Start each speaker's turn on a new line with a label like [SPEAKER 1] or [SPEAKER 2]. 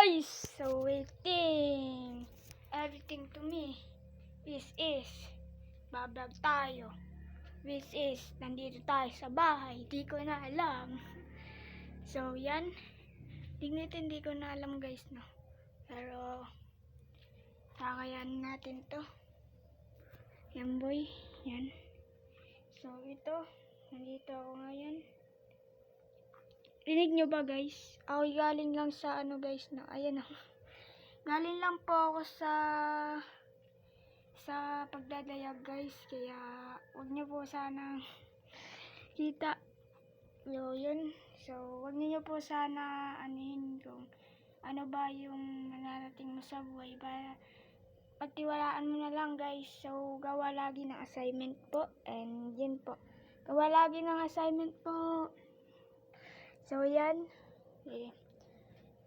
[SPEAKER 1] guys, so waiting everything to me. This is bablog tayo. This is nandito tayo sa bahay. Di ko na alam. So yan, hindi ko na alam guys, no. Pero kakayanin natin to. Yan boy, yan. So ito, nandito ako ngayon. Rinig nyo ba guys? Ako galing lang sa ano guys, no. Ayan o. Galing lang po ako sa pagdadayag guys. Kaya huwag nyo po sana kita. Yun. So huwag nyo po sana anuhin kung ano ba yung nanarating mo sa buhay. Pagtiwalaan mo na lang guys. So gawa lagi ng assignment po. And yun po. Gawa lagi ng assignment po. So yan.